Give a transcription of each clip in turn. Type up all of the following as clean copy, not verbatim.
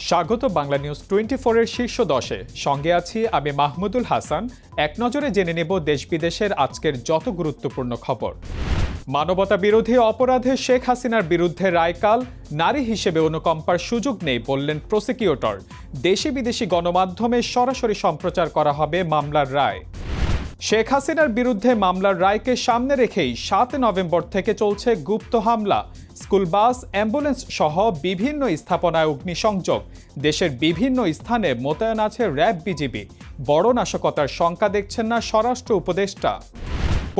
স্বাগত বাংলা নিউজ 24 এর শীর্ষ 10-এ। সঙ্গে আছি আমি মাহমুদুল হাসান। এক নজরে জেনে নেব দেশ বিদেশের আজকের যত গুরুত্বপূর্ণ খবর। মানবতা বিরোধী অপরাধে শেখ হাসিনার বিরুদ্ধে রায়কাল, নারী হিসেবে অনুকম্পার সুযোগ নেই বললেন প্রসিকিউটর। দেশি বিদেশি গণমাধ্যমে সরাসরি সম্প্রচার করা হবে মামলার রায়। শেখ হাসিনার বিরুদ্ধে মামলার রায়কে সামনে রেখেই 7 নভেম্বর থেকে চলছে গুপ্ত হামলা। স্কুল বাস, অ্যাম্বুলেন্স সহ বিভিন্ন স্থাপনায় অগ্নিসংযোগ। দেশের বিভিন্ন স্থানে মোতায়েন আছে র্যাব, বিজিবি। বড় নাশকতার শঙ্কা দেখছেন না স্বরাষ্ট্র উপদেষ্টা।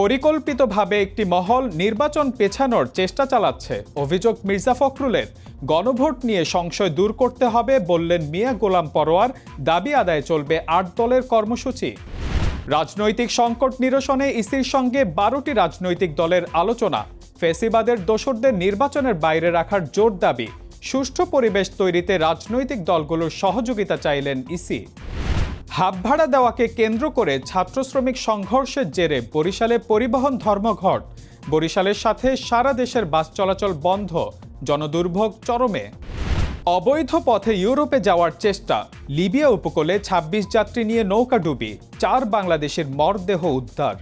পরিকল্পিতভাবে একটি মহল নির্বাচন পেছানোর চেষ্টা চালাচ্ছে, অভিযোগ মির্জা ফখরুলের। গণভোট নিয়ে সংশয় দূর করতে হবে বললেন মিয়া গোলাম পরোয়ার। দাবি আদায়ে চলবে 8 দলের কর্মসূচি। রাজনৈতিক সংকট নিরসনে ইসির সঙ্গে 12টি রাজনৈতিক দলের আলোচনা। ফ্যাসিবাদের দোসরদের নির্বাচনের বাইরে রাখার জোর দাবি। সুষ্ঠু পরিবেশ তৈরিতে রাজনৈতিক দলগুলোর সহযোগিতা চাইলেন ইসি। হাব ভাড়া দেওয়াকে কেন্দ্র করে ছাত্র শ্রমিক সংঘর্ষের জেরে বরিশালে পরিবহন ধর্মঘট। বরিশালের সাথে সারা দেশের বাস চলাচল বন্ধ, জনদুর্ভোগ চরমে। অবৈধ পথে ইউরোপে যাওয়ার চেষ্টা। লিবিয়া উপকূলে 26 যাত্রী নিয়ে নৌকাডুবি। 4 বাংলাদেশের মরদেহ উদ্ধার।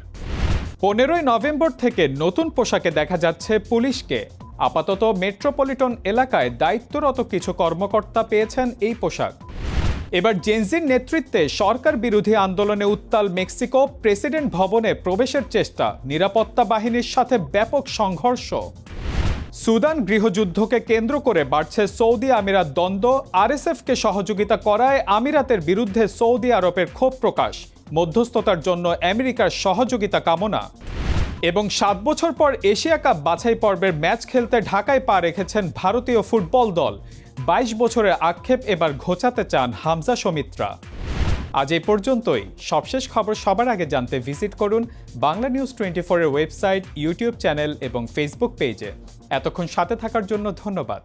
15 নভেম্বর থেকে নতুন পোশাকে দেখা যাচ্ছে পুলিশকে। আপাতত মেট্রোপলিটন এলাকায় দায়িত্বরত কিছু কর্মকর্তা পেয়েছেন এই পোশাক। এবার জেনজির নেতৃত্বে সরকার বিরোধী আন্দোলনে উত্তাল মেক্সিকো। প্রেসিডেন্ট ভবনে প্রবেশের চেষ্টা, নিরাপত্তা বাহিনীর সাথে ব্যাপক সংঘর্ষ। সুদান গৃহযুদ্ধকে কেন্দ্র করে বাড়ছে সৌদি আমিরাত দ্বন্দ্ব। আরএসএফকে সহযোগিতা করায় আমিরাতের বিরুদ্ধে সৌদি আরবের ক্ষোভ প্রকাশ। মধ্যস্থতার জন্য আমেরিকার সহযোগিতা কামনা। এবং 7 বছর পর এশিয়া কাপ বাছাই পর্বের ম্যাচ খেলতে ঢাকায় পা রেখেছেন ভারতীয় ফুটবল দল। 22 বছরের আক্ষেপ এবার ঘোচাতে চান হামজা সৌমিত্রা। আজ এই পর্যন্তই। সবশেষ খবর সবার আগে জানতে ভিজিট করুন বাংলা নিউজ 24 এর ওয়েবসাইট, ইউটিউব চ্যানেল এবং ফেসবুক পেজে। এতক্ষণ সাথে থাকার জন্য ধন্যবাদ।